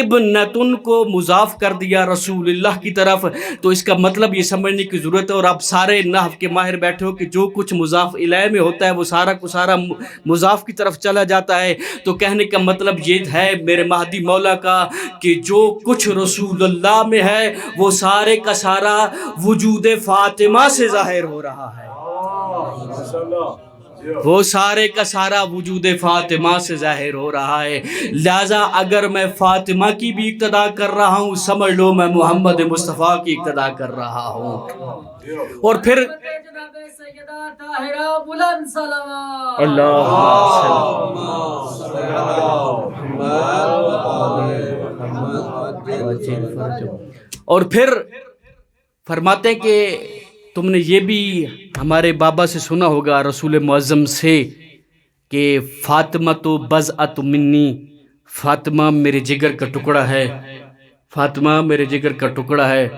ابنتن کو مضاف کر دیا رسول اللہ کی طرف. تو اس کا مطلب یہ سمجھنے کی ضرورت ہے، اور آپ سارے نحو کے ماہر بیٹھے ہو کہ جو کچھ مضاف الیہ میں ہوتا ہے وہ سارا کو سارا مضاف کی طرف چلا جاتا ہے. تو کہنے کا مطلب یہ ہے میرے مہدی مولا کا کہ جو کچھ رسول اللہ میں ہے وہ سارے کا سارا وجود فاطمہ سے ظاہر ہو رہا ہے، وہ سارے کا سارا وجود فاطمہ سے ظاہر ہو رہا ہے. لہٰذا اگر میں فاطمہ کی بھی اقتدا کر رہا ہوں سمجھ لو میں محمد مصطفیٰ کی اقتدا کر رہا ہوں. اور پھر اور پھر فرماتے ہیں کہ تم نے یہ بھی ہمارے بابا سے سنا ہوگا رسول معظم سے کہ فاطمہ تو بضعۃ منی، فاطمہ میرے جگر کا ٹکڑا ہے، فاطمہ میرے جگر کا ٹکڑا ہے.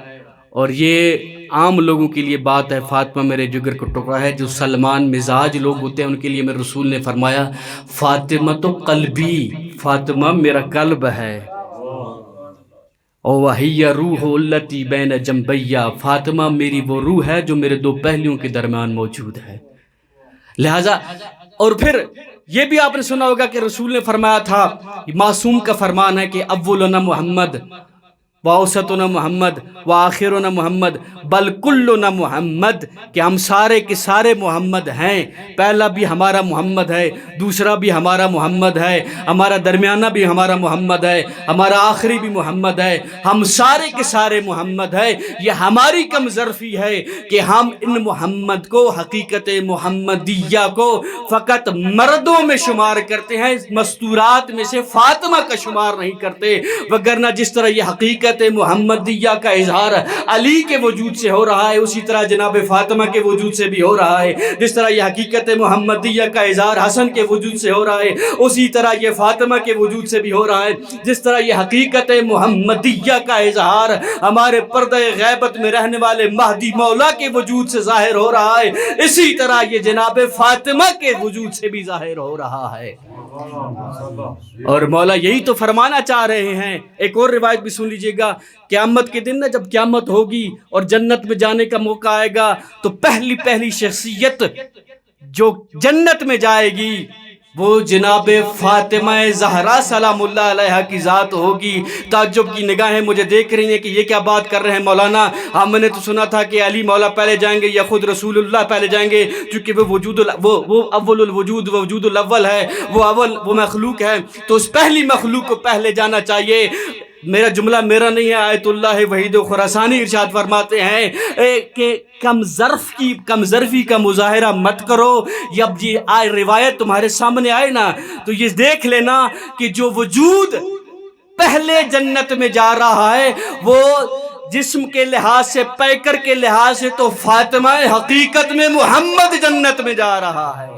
اور یہ عام لوگوں کے لیے بات ہے، فاطمہ میرے جگر کا ٹکڑا ہے. جو سلمان مزاج لوگ ہوتے ہیں ان کے لیے میرے رسول نے فرمایا فاطمہ تو قلبی، فاطمہ میرا قلب ہے. وَهِيَ الرُّوحُ الَّتِي بَيْنَ جَنبَيَّ، فاطمہ میری وہ روح ہے جو میرے دو پہلیوں کے درمیان موجود ہے. لہٰذا اور پھر یہ بھی آپ نے سنا ہوگا کہ رسول نے فرمایا تھا، معصوم کا فرمان ہے کہ اولنا محمد وَأَوْسَطُنَا محمد وَآخِرُنَا محمد بل کلنا محمد، کہ ہم سارے کے سارے محمد ہیں. پہلا بھی ہمارا محمد ہے، دوسرا بھی ہمارا محمد ہے، ہمارا درمیانہ بھی ہمارا محمد ہے، ہمارا آخری بھی محمد ہے، ہم سارے کے سارے محمد ہیں. یہ ہماری کم ظرفی ہے کہ ہم ان محمد کو، حقیقت محمدیہ کو فقط مردوں میں شمار کرتے ہیں، مستورات میں سے فاطمہ کا شمار نہیں کرتے. وگرنہ جس طرح یہ حقیقت محمدیہ کا اظہار علی کے وجود سے ہو رہا ہے اسی طرح جناب فاطمہ کے وجود سے بھی ہو رہا ہے. جس طرح یہ حقیقت محمدیہ کا اظہار حسن کے وجود سے ہو رہا ہے اسی طرح یہ فاطمہ کے وجود سے بھی ہو رہا ہے. جس طرح یہ حقیقت محمدیہ کا اظہار ہمارے پردہ غیبت میں رہنے والے مہدی مولا کے وجود سے ظاہر ہو رہا ہے اسی طرح یہ جناب فاطمہ کے وجود سے بھی ظاہر ہو رہا ہے. اور مولا یہی تو فرمانا چاہ رہے ہیں. ایک اور روایت بھی سن لیجئے گا، قیامت کے دن جب قیامت ہوگی اور جنت میں جانے کا موقع آئے گا تو پہلی شخصیت جو جنت میں جائے گی وہ جناب فاطمہ زہرا سلام اللہ علیہا کی ذات ہوگی. تعجب کی نگاہیں مجھے دیکھ رہی ہیں کہ یہ کیا بات کر رہے ہیں مولانا. ہم نے تو سنا تھا کہ علی مولا پہلے جائیں گے یا خود رسول اللہ پہلے جائیں گے، چونکہ وہ اول الوجود وجود الاول ہے، وہ مخلوق ہے تو اس پہلی مخلوق کو پہلے جانا چاہیے. میرا جملہ میرا نہیں ہے، آیت اللہ وحید خراسانی ارشاد فرماتے ہیں کہ کم ظرفی کا مظاہرہ مت کرو. جب یہ روایت تمہارے سامنے آئے نا تو یہ دیکھ لینا کہ جو وجود پہلے جنت میں جا رہا ہے وہ جسم کے لحاظ سے، پیکر کے لحاظ سے تو فاطمہ حقیقت میں محمد جنت میں جا رہا ہے،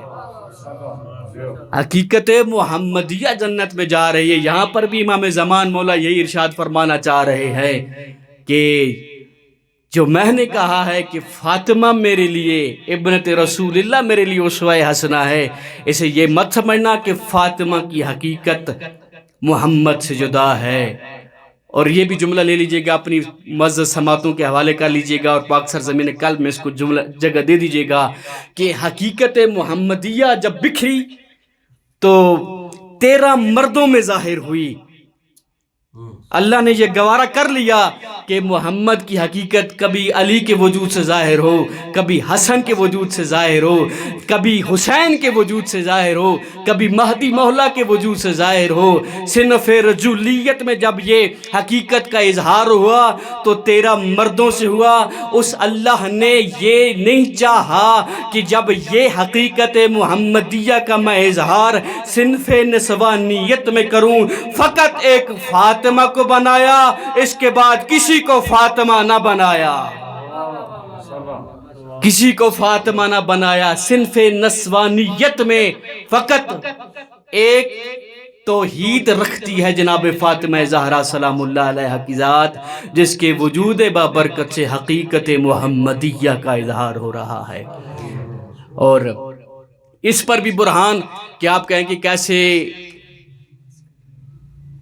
حقیقت محمدیہ جنت میں جا رہی ہے. یہاں پر بھی امام زمان مولا یہی ارشاد فرمانا چاہ رہے ہیں کہ جو میں نے کہا ہے کہ فاطمہ میرے لیے ابنت رسول اللہ میرے لیے اسوہ حسنہ ہے، اسے یہ مت سمجھنا کہ فاطمہ کی حقیقت محمد سے جدا ہے. اور یہ بھی جملہ لے لیجئے گا، اپنی معزز سماعتوں کے حوالے کر لیجئے گا اور پاک سرزمین قلب میں اس کو جگہ دے دیجئے گا کہ حقیقت محمدیہ جب بکھری تو 13 مردوں میں ظاہر ہوئی. اللہ نے یہ گوارا کر لیا کہ محمد کی حقیقت کبھی علی کے وجود سے ظاہر ہو، کبھی حسن کے وجود سے ظاہر ہو، کبھی حسین کے وجود سے ظاہر ہو، کبھی مہدی مولا کے وجود سے ظاہر ہو. صنف رجولیت میں جب یہ حقیقت کا اظہار ہوا تو 13 مردوں سے ہوا. اس اللہ نے یہ نہیں چاہا کہ جب یہ حقیقت محمدیہ کا میں اظہار صنف نسوانیت میں کروں فقط ایک فاطمہ کو بنایا، اس کے بعد کسی کو فاطمہ نہ بنایا، کسی کو فاطمہ نہ بنایا. صنف نسوانیت میں فقط ایک توحید رکھتی ہے جناب فاطمہ زہرا سلام اللہ علیہا کی ذات، جس کے وجود بابرکت سے حقیقت محمدیہ کا اظہار ہو رہا ہے۔ اور اس پر بھی برہان کہ آپ کہیں کہ کیسے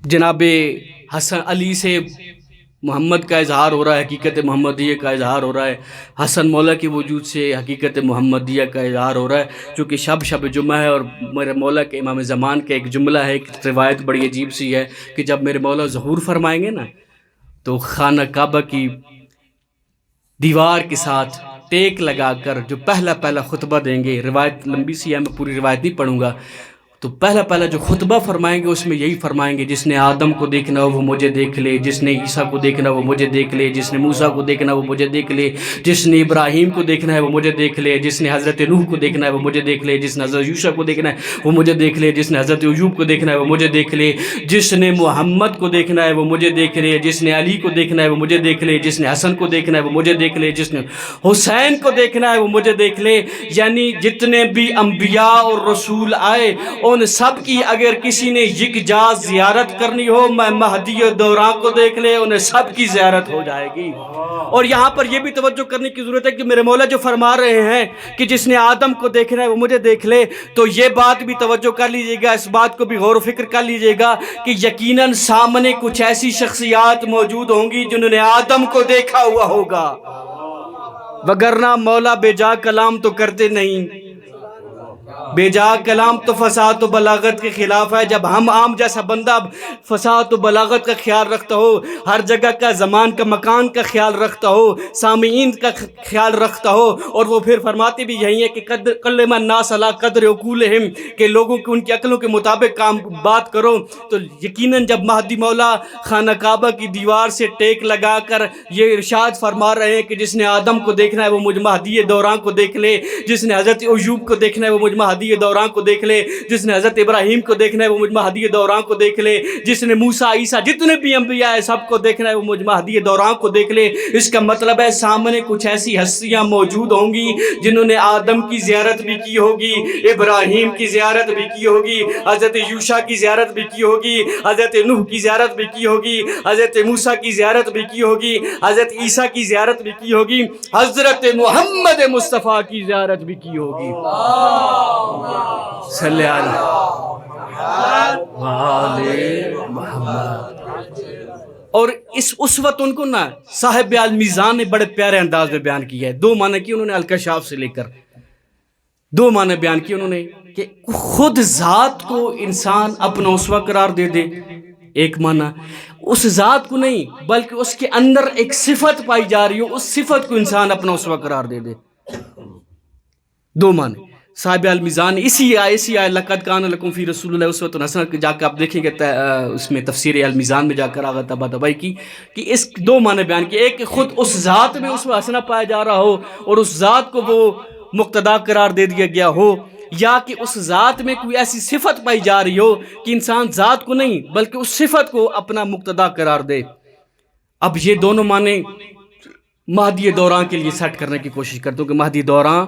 جناب حسن علی سے محمد کا اظہار ہو رہا ہے، حقیقت محمدیہ کا اظہار ہو رہا ہے، حسن مولا کے وجود سے حقیقت محمدیہ کا اظہار ہو رہا ہے، چونکہ شب جمعہ ہے۔ اور میرے مولا کے امام زمان کا ایک جملہ ہے، ایک روایت بڑی عجیب سی ہے کہ جب میرے مولا ظہور فرمائیں گے نا تو خانہ کعبہ کی دیوار کے ساتھ ٹیک لگا کر جو پہلا خطبہ دیں گے، روایت لمبی سی ہے، میں پوری روایت نہیں پڑھوں گا، تو پہلا جو خطبہ فرمائیں گے اس میں یہی فرمائیں گے، جس نے آدم کو دیکھنا ہو وہ مجھے دیکھ لے، جس نے عیسیٰ کو دیکھنا وہ مجھے دیکھ لے، جس نے موسیٰ کو دیکھنا وہ مجھے دیکھ لے، جس نے ابراہیم کو دیکھنا ہے وہ مجھے دیکھ لے، جس نے حضرت نوح کو دیکھنا ہے وہ مجھے دیکھ لے، جس نے حضرت یوشع کو دیکھنا ہے وہ مجھے دیکھ لے، جس نے حضرت ایوب کو دیکھنا ہے وہ مجھے دیکھ لے، جس نے محمد کو دیکھنا ہے وہ مجھے دیکھ لے، جس نے علی کو دیکھنا ہے وہ مجھے دیکھ لے، جس نے حسن کو دیکھنا ہے وہ مجھے دیکھ لے، جس نے حسین کو دیکھنا ہے وہ مجھے دیکھ لے۔ یعنی جتنے بھی انبیاء اور رسول آئے ان سب کی اگر کسی نے یکجا زیارت کرنی ہو، میں مہدی دوران کو دیکھ لے، انہیں سب کی زیارت ہو جائے گی۔ اور یہاں پر یہ بھی توجہ کرنے کی ضرورت ہے کہ میرے مولا جو فرما رہے ہیں کہ جس نے آدم کو دیکھنا ہے وہ مجھے دیکھ لے، تو یہ بات بھی توجہ کر لیجئے گا، اس بات کو بھی غور و فکر کر لیجئے گا کہ یقیناً سامنے کچھ ایسی شخصیات موجود ہوں گی جنہوں نے آدم کو دیکھا ہوا ہوگا، وگرنہ مولا بے جا کلام تو کرتے نہیں۔ بے جا کلام تو فصاحت و بلاغت کے خلاف ہے۔ جب ہم عام جیسا بندہ فصاحت و بلاغت کا خیال رکھتا ہو، ہر جگہ کا زمان کا مکان کا خیال رکھتا ہو، سامعین کا خیال رکھتا ہو، اور وہ پھر فرماتے بھی یہی ہے کہ کلم الناس علی قدر عقولہم، کہ لوگوں کو ان کی عقلوں کے مطابق کام بات کرو، تو یقیناً جب مہدی مولا خانہ کعبہ کی دیوار سے ٹیک لگا کر یہ ارشاد فرما رہے ہیں کہ جس نے آدم کو دیکھنا ہے وہ مجھ مہدی دوران کو دیکھ لے، جس نے حضرت ایوب کو دیکھنا ہے وہ مجھ مہدی دوران کو دیکھ لے، جس نے حضرت ابراہیم کو دیکھنا ہے وہ مجھ مہدی دوران کو دیکھ لے، جس نے موسیٰ عیسیٰ جتنے بھی انبیاء ہیں سب کو دیکھنا ہے وہ مجھ مہدی دوران کو دیکھ لے۔ اس کا مطلب ہے سامنے کچھ ایسی ہستیاں موجود ہوں گی جنہوں نے آدم کی زیارت بھی کی ہوگی، ابراہیم کی زیارت بھی کی ہوگی، حضرت یوشع کی زیارت بھی کی ہوگی، حضرت نوح کی زیارت بھی کی ہوگی، حضرت موسیٰ کی زیارت بھی کی ہوگی، حضرت عیسیٰ کی زیارت بھی کی ہوگی، حضرت محمد مصطفیٰ کی زیارت بھی کی ہوگی۔ صلی اللہ علیہ محمد۔ اور اس وقت ان کو نا صاحب المیزان نے بڑے پیارے انداز میں بیان کیا ہے، دو معنی کی انہوں نے الکشاف سے لے کر دو معنی بیان کیے انہوں نے کہ خود ذات کو انسان اپنا اسوہ قرار دے دے، ایک معنی اس ذات کو نہیں بلکہ اس کے اندر ایک صفت پائی جا رہی ہو، اس صفت کو انسان اپنا اسوہ قرار دے دے، دو معنی۔ صاحب المیزان اسی آئے لقد کان لکم فی رسول اللہ اسوۃ حسنہ جا کے آپ دیکھیں گے اس میں تفسیر المیزان میں جا کر آغا طباطبائی کی کہ اس دو معنی بیان کی، ایک خود اس ذات میں اسوہ حسنہ پایا جا رہا ہو اور اس ذات کو وہ مقتدا قرار دے دیا گیا ہو، یا کہ اس ذات میں کوئی ایسی صفت پائی جا رہی ہو کہ انسان ذات کو نہیں بلکہ اس صفت کو اپنا مقتدا قرار دے۔ اب یہ دونوں معنی مہدی دوران کے لیے سیٹ کرنے کی کوشش کرتا ہوں کہ مہدی دوران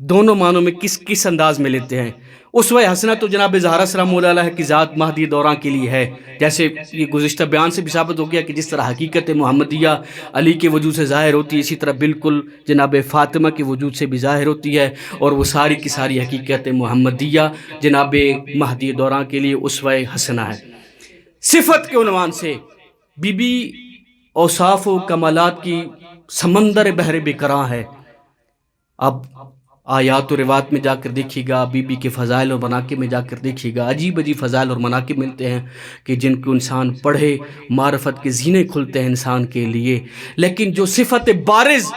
دونوں معنوں میں کس انداز میں لیتے ہیں۔ اسوہ حسنہ تو جناب زہرا سلام اللہ علیہ کی ذات مہدی دوران کے لیے ہے، جیسے یہ گزشتہ بیان سے بھی ثابت ہو گیا کہ جس طرح حقیقت محمدیہ علی کے وجود سے ظاہر ہوتی ہے، اسی طرح بالکل جناب فاطمہ کے وجود سے بھی ظاہر ہوتی ہے، اور وہ ساری کی ساری حقیقت محمدیہ جناب مہدی دوران کے لیے اسوہ حسنہ ہے۔ صفت کے عنوان سے بی بی اوصاف و کمالات کی سمندر بحر بے کراں ہے۔ اب آیات و روایات میں جا کر دیکھیے گا، بی بی کے فضائل اور مناقب میں جا کر دیکھیے گا، عجیب عجیب فضائل اور مناقب ملتے ہیں کہ جن کو انسان پڑھے معرفت کے زینے کھلتے ہیں انسان کے لیے۔ لیکن جو صفت بارز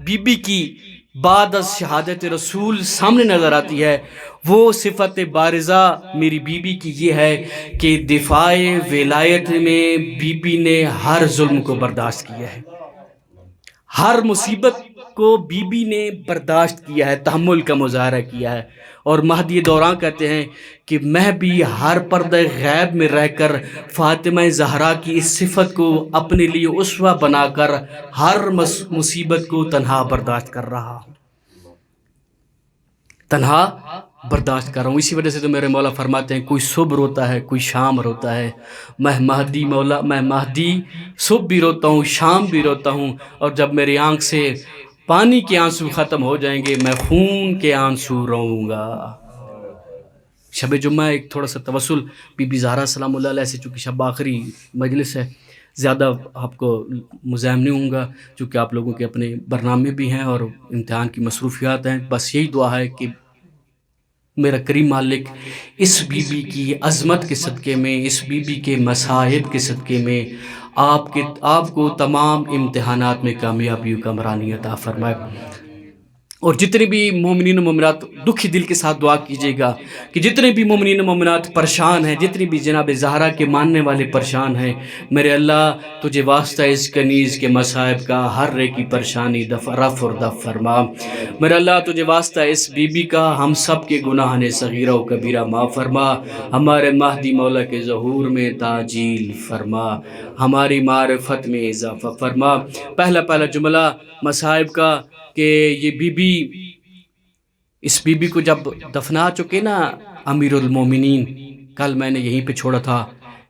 بی بی کی بعد از شہادت رسول سامنے نظر آتی ہے، وہ صفت بارزہ میری بی بی کی یہ ہے کہ دفاع ولایت میں بی بی نے ہر ظلم کو برداشت کیا ہے، ہر مصیبت کو بی بی نے برداشت کیا ہے، تحمل کا مظاہرہ کیا ہے۔ اور مہدی دوران کہتے ہیں کہ میں بھی ہر پردہ غیب میں رہ کر فاطمہ زہرا کی اس صفت کو اپنے لیے اسوہ بنا کر ہر مصیبت کو تنہا برداشت کر رہا ہوں، تنہا برداشت کر رہا ہوں. اسی وجہ سے تو میرے مولا فرماتے ہیں کوئی صبح روتا ہے کوئی شام روتا ہے. میں مہدی صبح بھی روتا ہوں شام بھی روتا ہوں، اور جب میری آنکھ سے پانی کے آنسو ختم ہو جائیں گے میں خون کے آنسو روؤں گا. شب جمعہ ایک تھوڑا سا توسل بی بی زہرا سلام اللہ علیہ سے، چونکہ شب آخری مجلس ہے، زیادہ آپ کو مزاحم نہیں ہوں گا چونکہ آپ لوگوں کے اپنے برنامے بھی ہیں اور امتحان کی مصروفیات ہیں. بس یہی دعا ہے کہ میرا کریم مالک اس بی بی کی عظمت کے صدقے میں، اس بی بی کے مصائب کے صدقے میں آپ کو تمام امتحانات میں کامیابی و کامرانی عطا فرمائے. اور جتنے بھی مومنین و مومنات دکھی دل کے ساتھ دعا کیجیے گا کہ جتنے بھی مومنین و مومنات پریشان ہیں، جتنے بھی جناب زہرا کے ماننے والے پریشان ہیں، میرے اللہ تجھے واسطہ اس کنیز کے مصائب کا ہر ایک کی پریشانی رفع اور دفع فرما. میرے اللہ تجھے واسطہ اس بی بی کا ہم سب کے گناہ صغیرہ و کبیرہ معاف فرما. ہمارے مہدی مولا کے ظہور میں تعجیل فرما، ہماری معرفت میں اضافہ فرما. پہلا جملہ مصائب کا کہ یہ بی بی، اس بی بی کو جب دفنا چکے نا امیر المومنین، کل میں نے یہیں پہ چھوڑا تھا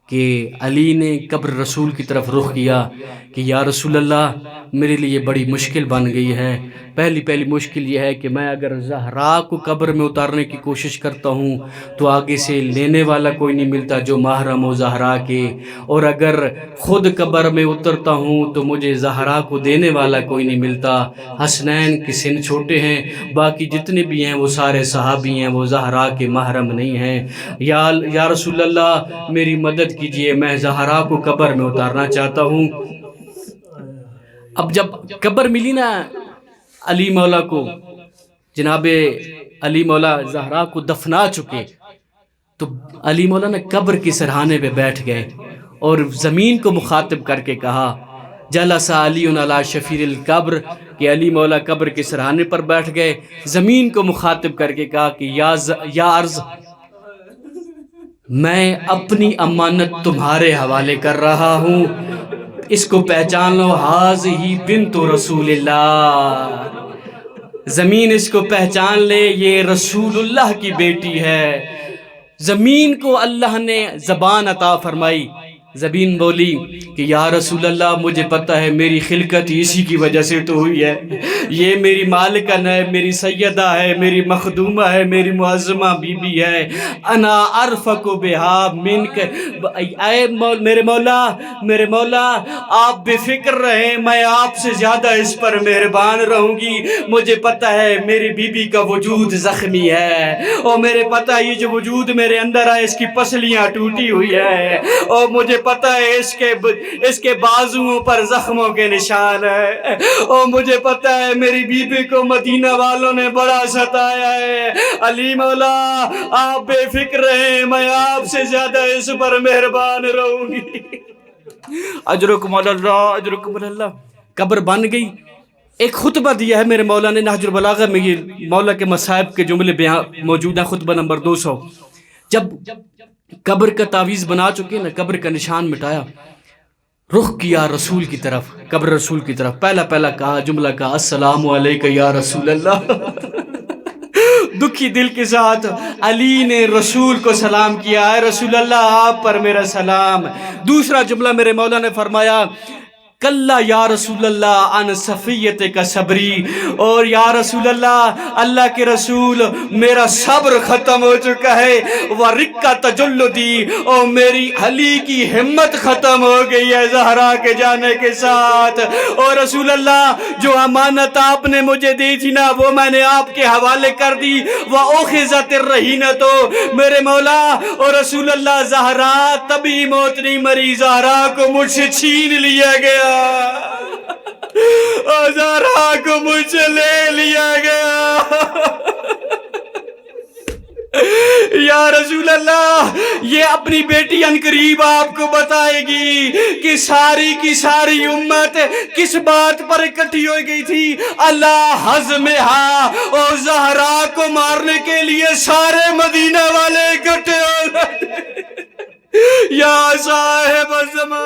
کہ علی نے قبر رسول کی طرف رخ کیا کہ یا رسول اللہ میرے لیے بڑی مشکل بن گئی ہے. پہلی مشکل یہ ہے کہ میں اگر زہرا کو قبر میں اتارنے کی کوشش کرتا ہوں تو آگے سے لینے والا کوئی نہیں ملتا جو محرم ہو زہرا کے، اور اگر خود قبر میں اترتا ہوں تو مجھے زہرا کو دینے والا کوئی نہیں ملتا. حسنین کے سن چھوٹے ہیں، باقی جتنے بھی ہیں وہ سارے صحابی ہیں، وہ زہرا کے محرم نہیں ہیں. یا رسول اللہ میری مدد کیجئے، میں زہرا کو قبر میں اتارنا چاہتا ہوں. اب جب قبر ملی نا علی مولا کو، جناب علی مولا زہرا کو دفنا چکے، تو علی مولا نے قبر کی سرحانے پہ بیٹھ گئے اور زمین کو مخاطب کر کے کہا جلس علی علی شفیر القبر، کہ علی مولا قبر کے سرحانے پر بیٹھ گئے. زمین کو مخاطب کر کے کہا کہ یا ارض میں اپنی امانت تمہارے حوالے کر رہا ہوں، اس کو پہچان لو، ہذہ بنت رسول اللہ. زمین اس کو پہچان لے، یہ رسول اللہ کی بیٹی ہے. زمین کو اللہ نے زبان عطا فرمائی. زمین بولی کہ یا رسول اللہ مجھے پتہ ہے میری خلقت اسی کی وجہ سے تو ہوئی ہے، یہ میری مالکن ہے، میری سیدہ ہے، میری مخدومہ ہے، میری معظمہ بی بی ہے. انا ارفق بہا منک، اے میرے مولا آپ بے فکر رہیں، میں آپ سے زیادہ اس پر مہربان رہوں گی. مجھے پتہ ہے میری بی بی کا وجود زخمی ہے، اور میرے پتہ یہ جو وجود میرے اندر ہے اس کی پسلیاں ٹوٹی ہوئی ہے، اور مجھے پتہ ہے اس کے بازوؤں پر زخموں کے نشان ہے، اور مجھے پتہ ہے میری بی بی کو مدینہ والوں نے بڑا ستایا ہے. علی مولا آپ بے فکر رہیں، میں آپ سے زیادہ اس پر مہربان رہوں گی. اجرکم اللہ، اجرکم اللہ. قبر بن گئی. ایک خطبہ دیا ہے میرے مولا نے نہج البلاغہ میں، یہ مولا کے مصائب کے جملے موجود ہیں، خطبہ نمبر 200. جب قبر کا تعویذ بنا چکے نا، قبر کا نشان مٹایا، رخ کیا رسول کی طرف، قبر رسول کی طرف. پہلا کہا جملہ کہا السلام علیکہ یا رسول اللہ. دکھی دل کے ساتھ علی نے رسول کو سلام کیا، اے رسول اللہ آپ پر میرا سلام. دوسرا جملہ میرے مولا نے فرمایا کلا یا رسول اللہ ان صفیت کا صبری، اور یا رسول اللہ کے رسول میرا صبر ختم ہو چکا ہے. ورقہ تجلدی، اور میری علی کی ہمت ختم ہو گئی ہے زہرا کے جانے کے ساتھ. اور رسول اللہ جو امانت آپ نے مجھے دی تھی نا وہ میں نے آپ کے حوالے کر دی. وَأُخِذَتِ الرَّهِينَةُ، میرے مولا اور رسول اللہ زہرا تبھی موت نہیں مری، زہرا کو مجھ سے چھین لیا گیا، زہرا کو مجھ سے لے لیا گیا. یا رسول اللہ یہ اپنی بیٹی عنقریب آپ کو بتائے گی کہ ساری کی ساری امت کس بات پر اکٹھی ہو گئی تھی. اللہ حزمہا، اور زہرا کو مارنے کے لیے سارے مدینہ والے اکٹھے ہو گئے. یا صاحب الزمان